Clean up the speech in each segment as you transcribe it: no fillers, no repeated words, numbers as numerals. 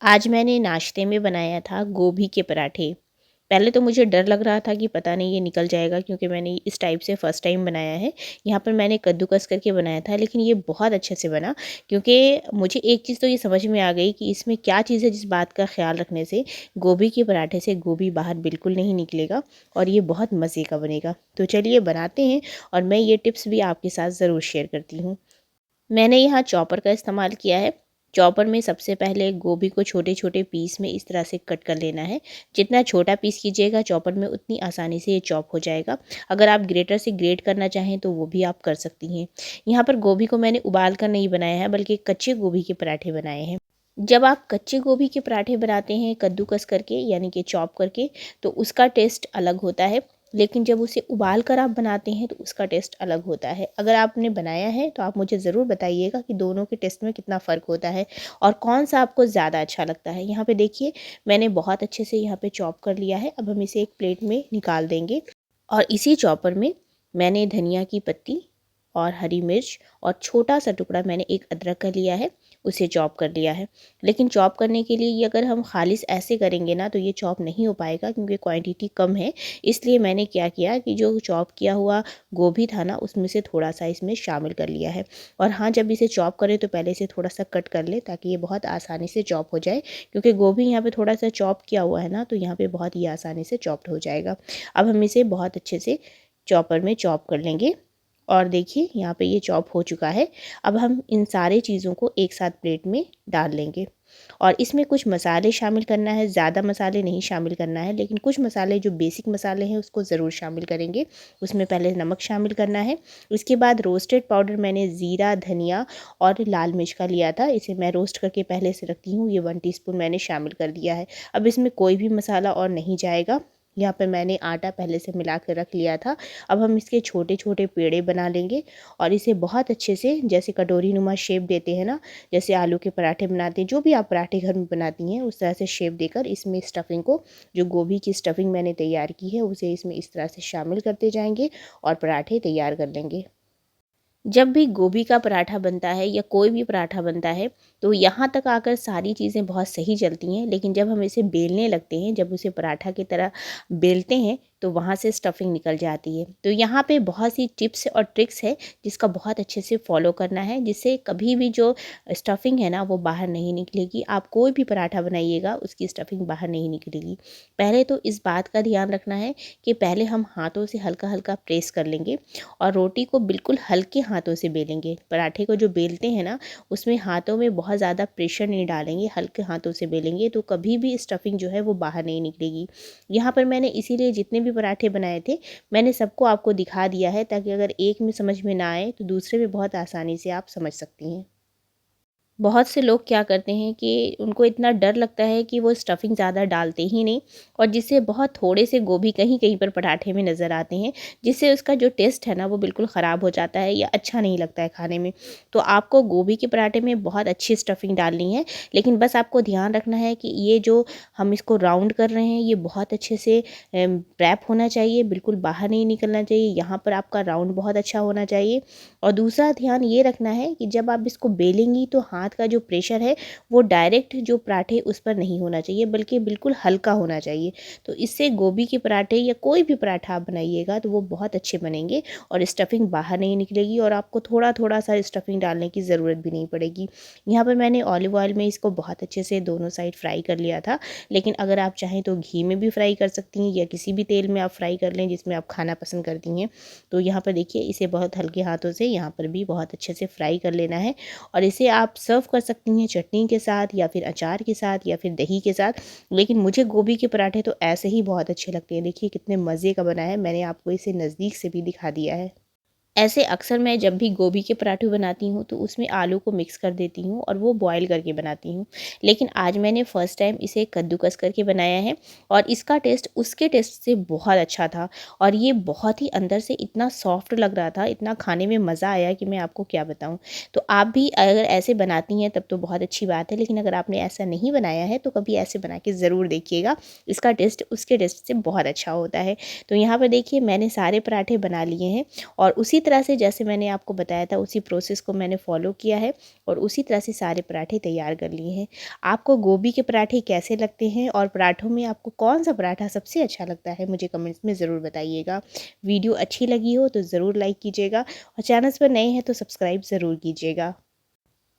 आज मैंने नाश्ते में बनाया था गोभी के पराठे। पहले तो मुझे डर लग रहा था कि पता नहीं ये निकल जाएगा, क्योंकि मैंने इस टाइप से फ़र्स्ट टाइम बनाया है। यहाँ पर मैंने कद्दूकस करके बनाया था, लेकिन ये बहुत अच्छे से बना। क्योंकि मुझे एक चीज़ तो ये समझ में आ गई कि इसमें क्या चीज़ है जिस बात का ख़्याल रखने से गोभी के पराठे से गोभी बाहर बिल्कुल नहीं निकलेगा और ये बहुत मज़े का बनेगा। तो चलिए बनाते हैं, और मैं ये टिप्स भी आपके साथ ज़रूर शेयर करती हूँ। मैंने यहाँ चॉपर का इस्तेमाल किया है। चॉपर में सबसे पहले गोभी को छोटे छोटे पीस में इस तरह से कट कर लेना है। जितना छोटा पीस कीजिएगा चॉपर में, उतनी आसानी से ये चॉप हो जाएगा। अगर आप ग्रेटर से ग्रेट करना चाहें तो वो भी आप कर सकती हैं। यहाँ पर गोभी को मैंने उबाल कर नहीं बनाया है, बल्कि कच्चे गोभी के पराठे बनाए हैं। जब आप कच्चे गोभी के पराठे बनाते हैं कद्दूकस करके, यानी कि चॉप करके, तो उसका टेस्ट अलग होता है। लेकिन जब उसे उबाल कर आप बनाते हैं तो उसका टेस्ट अलग होता है। अगर आपने बनाया है तो आप मुझे ज़रूर बताइएगा कि दोनों के टेस्ट में कितना फ़र्क होता है और कौन सा आपको ज़्यादा अच्छा लगता है। यहाँ पे देखिए, मैंने बहुत अच्छे से यहाँ पे चॉप कर लिया है। अब हम इसे एक प्लेट में निकाल देंगे, और इसी चॉपर में मैंने धनिया की पत्ती और हरी मिर्च और छोटा सा टुकड़ा मैंने एक अदरक का लिया है, उसे चॉप कर लिया है। लेकिन चॉप करने के लिए ये अगर हम खालिस ऐसे करेंगे ना तो ये चॉप नहीं हो पाएगा, क्योंकि क्वांटिटी कम है। इसलिए मैंने क्या किया कि जो चॉप किया हुआ गोभी था ना, उसमें से थोड़ा सा इसमें शामिल कर लिया है। और हाँ, जब इसे चॉप करें तो पहले से थोड़ा सा कट कर ले, ताकि ये बहुत आसानी से चॉप हो जाए। क्योंकि गोभी यहाँ पे थोड़ा सा चॉप किया हुआ है ना, तो यहाँ पे बहुत ही आसानी से चॉप्ड हो जाएगा। अब हम इसे बहुत अच्छे से चॉपर में चॉप कर लेंगे। और देखिए, यहाँ पे ये चॉप हो चुका है। अब हम इन सारे चीज़ों को एक साथ प्लेट में डाल लेंगे, और इसमें कुछ मसाले शामिल करना है। ज़्यादा मसाले नहीं शामिल करना है, लेकिन कुछ मसाले जो बेसिक मसाले हैं उसको ज़रूर शामिल करेंगे। उसमें पहले नमक शामिल करना है। उसके बाद रोस्टेड पाउडर मैंने ज़ीरा, धनिया और लाल मिर्च का लिया था। इसे मैं रोस्ट करके पहले से रखती हूँ। ये 1 टीस्पून मैंने शामिल कर दिया है। अब इसमें कोई भी मसाला और नहीं जाएगा। यहाँ पर मैंने आटा पहले से मिला कर रख लिया था। अब हम इसके छोटे छोटे पेड़े बना लेंगे, और इसे बहुत अच्छे से, जैसे कटोरी नुमा शेप देते हैं ना, जैसे आलू के पराठे बनाते हैं, जो भी आप पराठे घर में बनाती हैं, उस तरह से शेप देकर इसमें स्टफिंग को, जो गोभी की स्टफिंग मैंने तैयार की है, उसे इसमें इस तरह से शामिल करते जाएंगे और पराठे तैयार कर लेंगे। जब भी गोभी का पराठा बनता है या कोई भी पराठा बनता है, तो यहाँ तक आकर सारी चीज़ें बहुत सही चलती हैं। लेकिन जब हम इसे बेलने लगते हैं, जब उसे पराठा की तरह बेलते हैं, तो वहाँ से स्टफिंग निकल जाती है। तो यहाँ पे बहुत सी टिप्स और ट्रिक्स है जिसका बहुत अच्छे से फॉलो करना है, जिससे कभी भी जो स्टफिंग है ना वो बाहर नहीं निकलेगी। आप कोई भी पराठा बनाइएगा, उसकी स्टफिंग बाहर नहीं निकलेगी। पहले तो इस बात का ध्यान रखना है कि पहले हम हाथों से हल्का हल्का प्रेस कर लेंगे, और रोटी को बिल्कुल हल्के हाथों से बेलेंगे। पराठे को जो बेलते हैं ना, उसमें हाथों में बहुत ज़्यादा प्रेशर नहीं डालेंगे, हल्के हाथों से बेलेंगे, तो कभी भी स्टफिंग जो है वो बाहर नहीं निकलेगी। यहाँ पर मैंने इसीलिए जितने भी पराठे बनाए थे, मैंने सबको आपको दिखा दिया है, ताकि अगर एक में समझ में ना आए तो दूसरे में बहुत आसानी से आप समझ सकती हैं। बहुत से लोग क्या करते हैं कि उनको इतना डर लगता है कि वो स्टफिंग ज़्यादा डालते ही नहीं, और जिससे बहुत थोड़े से गोभी कहीं कहीं पर पराठे में नज़र आते हैं, जिससे उसका जो टेस्ट है ना वो बिल्कुल ख़राब हो जाता है या अच्छा नहीं लगता है खाने में। तो आपको गोभी के पराठे में बहुत अच्छी स्टफिंग डालनी है, लेकिन बस आपको ध्यान रखना है कि ये जो हम इसको राउंड कर रहे हैं, ये बहुत अच्छे से रैप होना चाहिए, बिल्कुल बाहर नहीं निकलना चाहिए। यहाँ पर आपका राउंड बहुत अच्छा होना चाहिए। और दूसरा ध्यान ये रखना है कि जब आप इसको बेलेंगी तो हाथ का जो प्रेशर है वो डायरेक्ट जो पराठे उस पर नहीं होना चाहिए, बल्कि बिल्कुल हल्का होना चाहिए। तो इससे गोभी के पराठे या कोई भी पराठा आप बनाइएगा तो वो बहुत अच्छे बनेंगे, और स्टफिंग बाहर नहीं निकलेगी, और आपको थोड़ा थोड़ा सा स्टफिंग डालने की ज़रूरत भी नहीं पड़ेगी। यहाँ पर मैंने ऑलिव ऑयल में इसको बहुत अच्छे से दोनों साइड फ्राई कर लिया था, लेकिन अगर आप चाहें तो घी में भी फ्राई कर सकती हैं, या किसी भी तेल में आप फ्राई कर लें जिसमें आप खाना पसंद करती हैं। तो यहाँ पर देखिए, इसे बहुत हल्के हाथों से यहाँ पर भी बहुत अच्छे से फ्राई कर लेना है, और इसे आप सर्व कर सकती हैं चटनी के साथ, या फिर अचार के साथ, या फिर दही के साथ। लेकिन मुझे गोभी के पराठे तो ऐसे ही बहुत अच्छे लगते हैं। देखिए कितने मज़े का बना है, मैंने आपको इसे नज़दीक से भी दिखा दिया है। ऐसे अक्सर मैं जब भी गोभी के पराठे बनाती हूँ तो उसमें आलू को मिक्स कर देती हूँ, और वो बॉईल करके बनाती हूँ। लेकिन आज मैंने फ़र्स्ट टाइम इसे कद्दूकस करके बनाया है, और इसका टेस्ट उसके टेस्ट से बहुत अच्छा था। और ये बहुत ही अंदर से इतना सॉफ्ट लग रहा था, इतना खाने में मज़ा आया कि मैं आपको क्या बताऊँ। तो आप भी अगर ऐसे बनाती हैं तब तो बहुत अच्छी बात है, लेकिन अगर आपने ऐसा नहीं बनाया है तो कभी ऐसे बना के ज़रूर देखिएगा। इसका टेस्ट उसके टेस्ट से बहुत अच्छा होता है। तो यहाँ पर देखिए, मैंने सारे पराठे बना लिए हैं, और उसी तरह से जैसे मैंने आपको बताया था उसी प्रोसेस को मैंने फॉलो किया है और उसी तरह से सारे पराठे तैयार कर लिए हैं। आपको गोभी के पराठे कैसे लगते हैं और पराठों में आपको कौन सा पराठा सबसे अच्छा लगता है, मुझे कमेंट्स में ज़रूर बताइएगा। वीडियो अच्छी लगी हो तो ज़रूर लाइक कीजिएगा और चैनल्स पर नए हैं तो सब्सक्राइब ज़रूर कीजिएगा।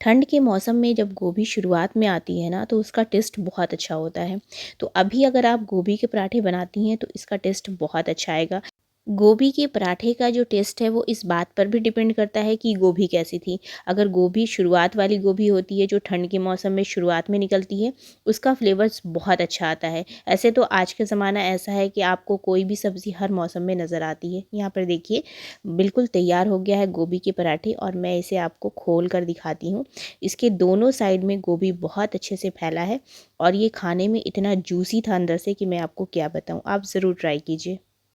ठंड के मौसम में जब गोभी शुरुआत में आती है ना, तो उसका टेस्ट बहुत अच्छा होता है। तो अभी अगर आप गोभी के पराठे बनाती हैं तो इसका टेस्ट बहुत अच्छा आएगा। गोभी के पराठे का जो टेस्ट है वो इस बात पर भी डिपेंड करता है कि गोभी कैसी थी। अगर गोभी शुरुआत वाली गोभी होती है जो ठंड के मौसम में शुरुआत में निकलती है, उसका फ्लेवर्स बहुत अच्छा आता है। ऐसे तो आज का ज़माना ऐसा है कि आपको कोई भी सब्ज़ी हर मौसम में नज़र आती है। यहाँ पर देखिए बिल्कुल तैयार हो गया है गोभी के पराठे और मैं इसे आपको खोल कर दिखाती हूँ। इसके दोनों साइड में गोभी बहुत अच्छे से फैला है और ये खाने में इतना जूसी था अंदर से कि मैं आपको क्या बताऊँ। आप ज़रूर ट्राई कीजिए।